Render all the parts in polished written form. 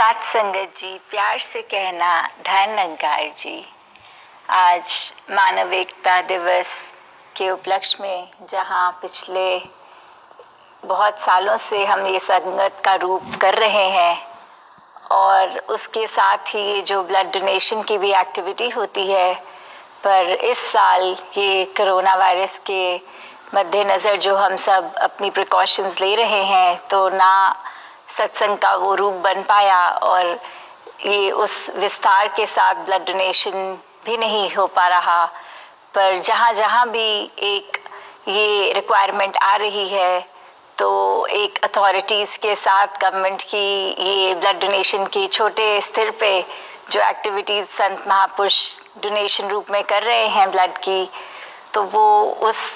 साथ संगत जी, प्यार से कहना धन अंगार जी। आज मानव एकता दिवस के उपलक्ष्य में, जहां पिछले बहुत सालों से हम ये संगत का रूप कर रहे हैं और उसके साथ ही ये जो ब्लड डोनेशन की भी एक्टिविटी होती है, पर इस साल ये कोरोना वायरस के मद्देनज़र जो हम सब अपनी प्रिकॉशंस ले रहे हैं, तो ना सत्संग का वो रूप बन पाया और ये उस विस्तार के साथ ब्लड डोनेशन भी नहीं हो पा रहा। पर जहाँ जहाँ भी एक ये रिक्वायरमेंट आ रही है, तो एक अथॉरिटीज़ के साथ गवर्नमेंट की ये ब्लड डोनेशन की छोटे स्तर पे जो एक्टिविटीज़ संत महापुरुष डोनेशन रूप में कर रहे हैं ब्लड की, तो वो उस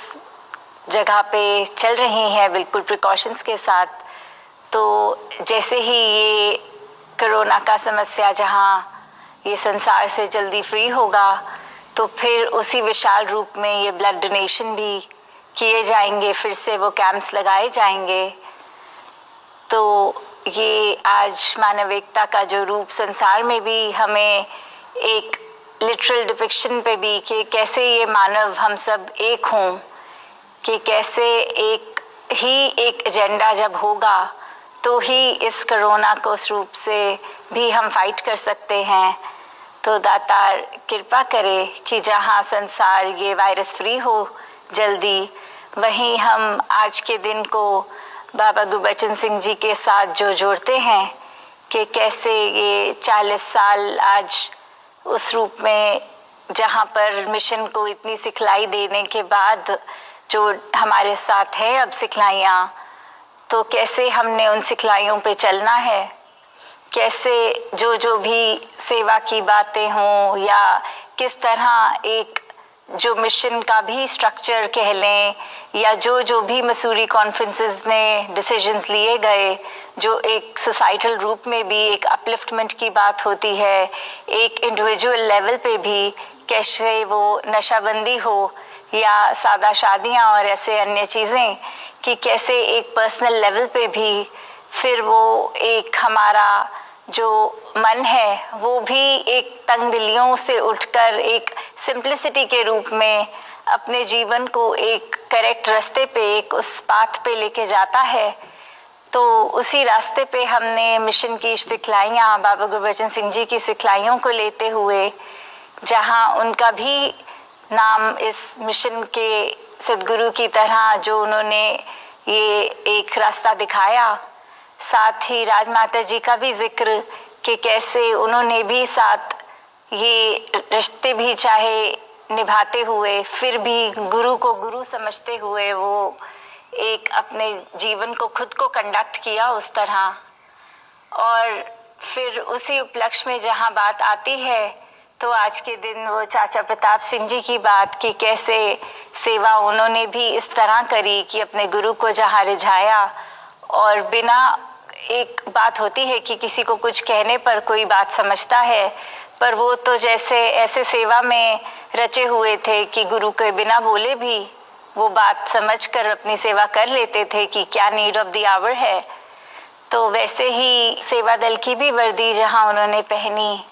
जगह पे चल रही हैं बिल्कुल प्रिकॉशंस के साथ। तो जैसे ही ये कोरोना का समस्या जहाँ ये संसार से जल्दी फ्री होगा, तो फिर उसी विशाल रूप में ये ब्लड डोनेशन भी किए जाएंगे, फिर से वो कैंप्स लगाए जाएंगे। तो ये आज मानविकता का जो रूप संसार में भी हमें एक लिटरल डिपिक्शन पे भी कि कैसे ये मानव हम सब एक हों, कि कैसे एक एजेंडा जब होगा तो ही इस कोरोना को उस रूप से भी हम फाइट कर सकते हैं। तो दातार कृपा करे कि जहाँ संसार ये वायरस फ्री हो जल्दी, वहीं हम आज के दिन को बाबा गुरबचन सिंह जी के साथ जो जोड़ते हैं कि कैसे ये 40 साल आज उस रूप में जहाँ पर मिशन को इतनी सिखलाई देने के बाद जो हमारे साथ है अब सिखलाइयाँ, तो कैसे हमने उन सिखलाइयों पे चलना है, कैसे जो भी सेवा की बातें हों या किस तरह एक जो मिशन का भी स्ट्रक्चर कह लें, या जो भी मसूरी कॉन्फ्रेंसेस में डिसीजंस लिए गए, जो एक सोसाइटल रूप में भी एक अपलिफ्टमेंट की बात होती है, एक इंडिविजुअल लेवल पे भी कैसे वो नशाबंदी हो या सादा शादियाँ और ऐसे अन्य चीज़ें, कि कैसे एक पर्सनल लेवल पे भी फिर वो एक हमारा जो मन है वो भी एक तंग दिलियों से उठकर एक सिंप्लिसिटी के रूप में अपने जीवन को एक करेक्ट रास्ते पे, एक उस पाथ पे लेके जाता है। तो उसी रास्ते पे हमने मिशन की सिखलाइयाँ, बाबा गुरबचन सिंह जी की सिखलाइयों को लेते हुए, जहाँ उनका भी नाम इस मिशन के सदगुरु की तरह जो उन्होंने ये एक रास्ता दिखाया, साथ ही राजमाता जी का भी जिक्र कि कैसे उन्होंने भी साथ ये रिश्ते भी चाहे निभाते हुए, फिर भी गुरु को गुरु समझते हुए वो एक अपने जीवन को खुद को कंडक्ट किया उस तरह। और फिर उसी उपलक्ष्य में जहाँ बात आती है, तो आज के दिन वो चाचा प्रताप सिंह जी की बात कि कैसे सेवा उन्होंने भी इस तरह करी कि अपने गुरु को जहाँ रिझाया, और बिना एक बात होती है कि किसी को कुछ कहने पर कोई बात समझता है, पर वो तो जैसे ऐसे सेवा में रचे हुए थे कि गुरु के बिना बोले भी वो बात समझकर अपनी सेवा कर लेते थे कि क्या नीड ऑफ द आवर है। तो वैसे ही सेवा दल की भी वर्दी जहाँ उन्होंने पहनी,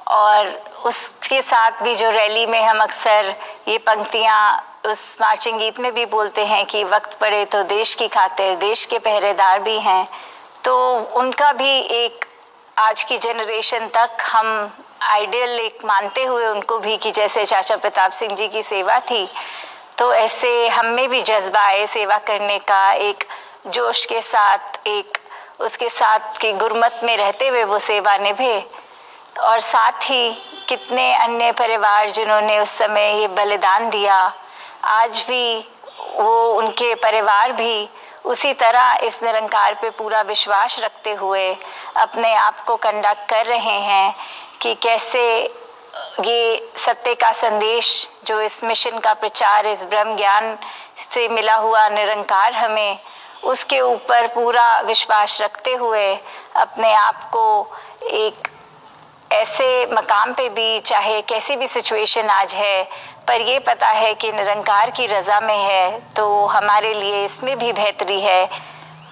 और उसके साथ भी जो रैली में हम अक्सर ये पंक्तियाँ उस मार्चिंग गीत में भी बोलते हैं कि वक्त पड़े तो देश की खातिर देश के पहरेदार भी हैं। तो उनका भी एक आज की जनरेशन तक हम आइडियल एक मानते हुए उनको भी कि जैसे चाचा प्रताप सिंह जी की सेवा थी, तो ऐसे हम में भी जज्बा है सेवा करने का, एक जोश के साथ, एक उसके साथ कि गुरमत में रहते हुए वो सेवा निभे। और साथ ही कितने अन्य परिवार जिन्होंने उस समय ये बलिदान दिया, आज भी वो उनके परिवार भी उसी तरह इस निरंकार पे पूरा विश्वास रखते हुए अपने आप को कंडक्ट कर रहे हैं कि कैसे ये सत्य का संदेश जो इस मिशन का प्रचार, इस ब्रह्म ज्ञान से मिला हुआ निरंकार, हमें उसके ऊपर पूरा विश्वास रखते हुए अपने आप को एक ऐसे मकाम पे भी, चाहे कैसी भी सिचुएशन आज है, पर ये पता है कि निरंकार की रज़ा में है, तो हमारे लिए इसमें भी बेहतरी है।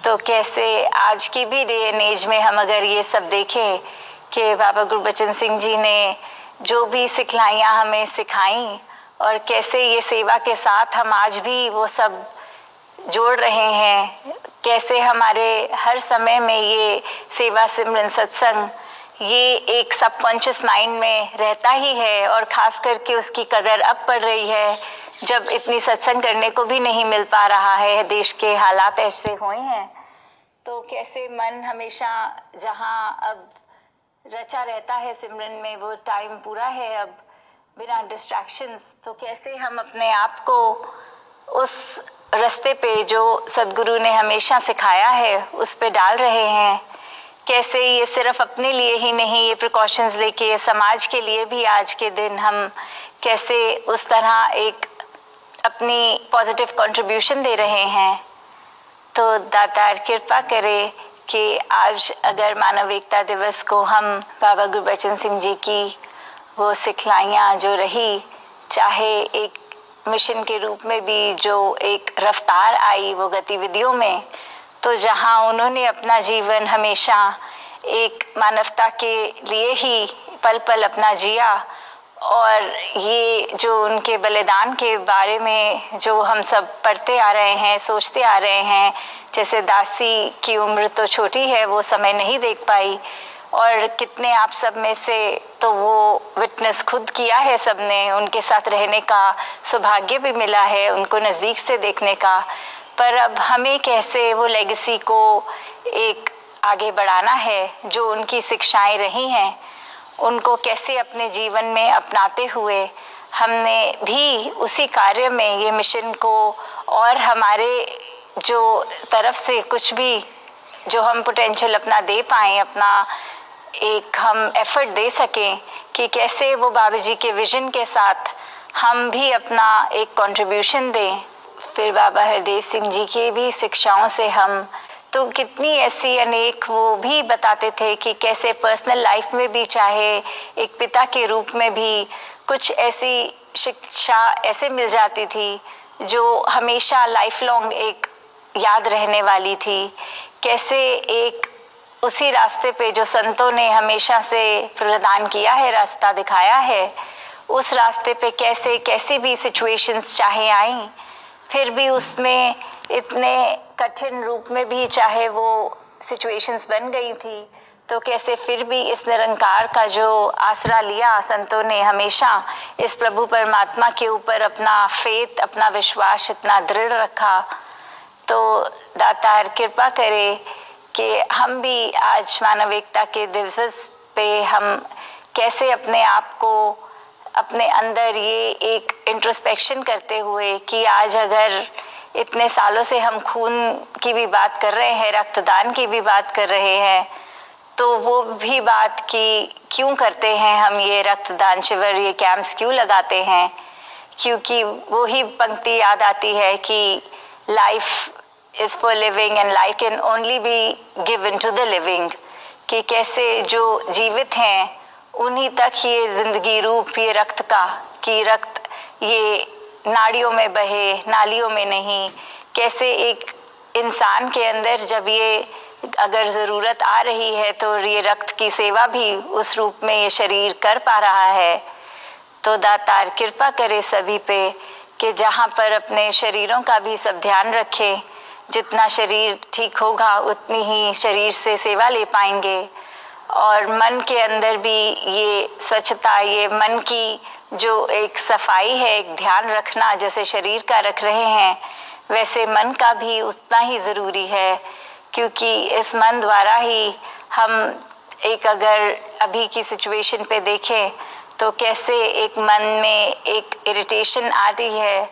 तो कैसे आज की भी डे एंड एज में हम अगर ये सब देखें कि बाबा गुरबचन सिंह जी ने जो भी सिखलाइयाँ हमें सिखाई और कैसे ये सेवा के साथ हम आज भी वो सब जोड़ रहे हैं, कैसे हमारे हर समय में ये सेवा सिमरन सत्संग ये एक सबकॉन्शियस माइंड में रहता ही है। और खास करके उसकी कदर अब पड़ रही है जब इतनी सत्संग करने को भी नहीं मिल पा रहा है, देश के हालात ऐसे हुए हैं। तो कैसे मन हमेशा जहाँ अब रचा रहता है सिमरन में, वो टाइम पूरा है अब बिना डिस्ट्रैक्शन, तो कैसे हम अपने आप को उस रास्ते पे जो सदगुरु ने हमेशा सिखाया है उस पे डाल रहे हैं। कैसे ये सिर्फ अपने लिए ही नहीं, ये प्रिकॉशंस लेके समाज के लिए भी आज के दिन हम कैसे उस तरह एक अपनी पॉजिटिव कंट्रीब्यूशन दे रहे हैं। तो दातार कृपा करे कि आज अगर मानव एकता दिवस को हम बाबा गुरबचन सिंह जी की वो सिखलाइयाँ जो रही, चाहे एक मिशन के रूप में भी जो एक रफ्तार आई वो गतिविधियों में, तो जहाँ उन्होंने अपना जीवन हमेशा एक मानवता के लिए ही पल पल अपना जिया, और ये जो उनके बलिदान के बारे में जो हम सब पढ़ते आ रहे हैं, सोचते आ रहे हैं, जैसे दासी की उम्र तो छोटी है, वो समय नहीं देख पाई, और कितने आप सब में से तो वो विटनेस खुद किया है, सबने उनके साथ रहने का सौभाग्य भी मिला है, उनको नज़दीक से देखने का। पर अब हमें कैसे वो लेगेसी को एक आगे बढ़ाना है, जो उनकी शिक्षाएं रही हैं उनको कैसे अपने जीवन में अपनाते हुए हमने भी उसी कार्य में ये मिशन को और हमारे जो तरफ से कुछ भी जो हम पोटेंशियल अपना दे पाएँ, अपना एक हम एफर्ट दे सकें कि कैसे वो बाबा जी के विजन के साथ हम भी अपना एक कंट्रीब्यूशन दें। फिर बाबा हरदेव सिंह जी की भी शिक्षाओं से हम तो कितनी ऐसी अनेक वो भी बताते थे कि कैसे पर्सनल लाइफ में भी, चाहे एक पिता के रूप में भी कुछ ऐसी शिक्षा ऐसे मिल जाती थी जो हमेशा लाइफ लॉन्ग एक याद रहने वाली थी। कैसे एक उसी रास्ते पे जो संतों ने हमेशा से प्रदान किया है, रास्ता दिखाया है, उस रास्ते पे कैसे कैसी भी सिचुएशंस चाहे आई, फिर भी उसमें इतने कठिन रूप में भी चाहे वो सिचुएशंस बन गई थी, तो कैसे फिर भी इस निरंकार का जो आसरा लिया संतों ने, हमेशा इस प्रभु परमात्मा के ऊपर अपना फेथ, अपना विश्वास इतना दृढ़ रखा। तो दातार कृपा करे कि हम भी आज मानव एकता के दिवस पे हम कैसे अपने आप को अपने अंदर ये एक इंट्रोस्पेक्शन करते हुए कि आज अगर इतने सालों से हम खून की भी बात कर रहे हैं, रक्तदान की भी बात कर रहे हैं, तो वो भी बात कि क्यों करते हैं हम ये रक्तदान शिविर, ये कैंप्स क्यों लगाते हैं, क्योंकि वो ही पंक्ति याद आती है कि life is for living and life can only be given to the living, कि कैसे जो जीवित हैं उन्हीं तक ये जिंदगी रूप ये रक्त का, कि रक्त ये नाड़ियों में बहे, नालियों में नहीं। कैसे एक इंसान के अंदर जब ये अगर ज़रूरत आ रही है तो ये रक्त की सेवा भी उस रूप में ये शरीर कर पा रहा है। तो दातार कृपा करे सभी पे कि जहाँ पर अपने शरीरों का भी सब ध्यान रखें, जितना शरीर ठीक होगा उतनी ही शरीर से सेवा ले पाएंगे, और मन के अंदर भी ये स्वच्छता, ये मन की जो एक सफाई है, एक ध्यान रखना, जैसे शरीर का रख रहे हैं वैसे मन का भी उतना ही ज़रूरी है, क्योंकि इस मन द्वारा ही हम एक अगर अभी की सिचुएशन पे देखें तो कैसे एक मन में एक इरिटेशन आती है,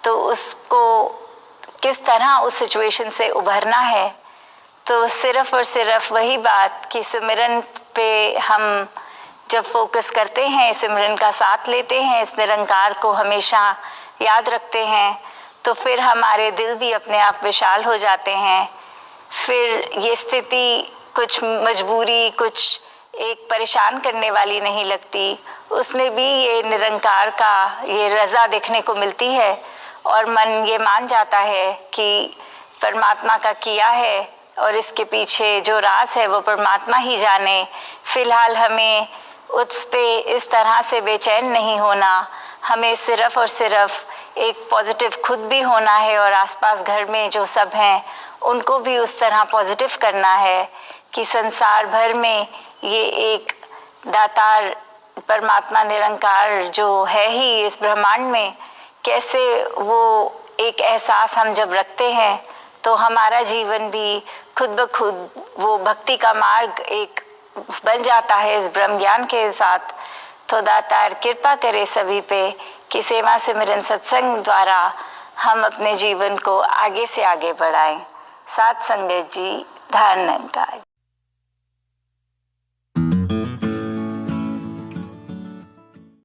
तो उसको किस तरह उस सिचुएशन से उभरना है। तो सिर्फ और सिर्फ वही बात कि सिमरन पे हम जब फोकस करते हैं, सिमरन का साथ लेते हैं, इस निरंकार को हमेशा याद रखते हैं, तो फिर हमारे दिल भी अपने आप विशाल हो जाते हैं। फिर ये स्थिति कुछ मजबूरी, कुछ एक परेशान करने वाली नहीं लगती, उसमें भी ये निरंकार का ये रज़ा देखने को मिलती है, और मन ये मान जाता है कि परमात्मा का किया है और इसके पीछे जो राज है वो परमात्मा ही जाने। फिलहाल हमें उस पे इस तरह से बेचैन नहीं होना, हमें सिर्फ और सिर्फ एक पॉजिटिव खुद भी होना है और आसपास घर में जो सब हैं उनको भी उस तरह पॉजिटिव करना है कि संसार भर में ये एक दातार परमात्मा निरंकार जो है ही इस ब्रह्मांड में, कैसे वो एक एहसास हम जब रखते हैं तो हमारा जीवन भी खुद ब खुद वो भक्ति का मार्ग एक बन जाता है इस ब्रह्म ज्ञान के साथ। तो दातार कृपा करे सभी पे कि सेवा सिमरन सत्संग द्वारा हम अपने जीवन को आगे से आगे बढ़ाएं। साथ संगत जी, धन निरंकार।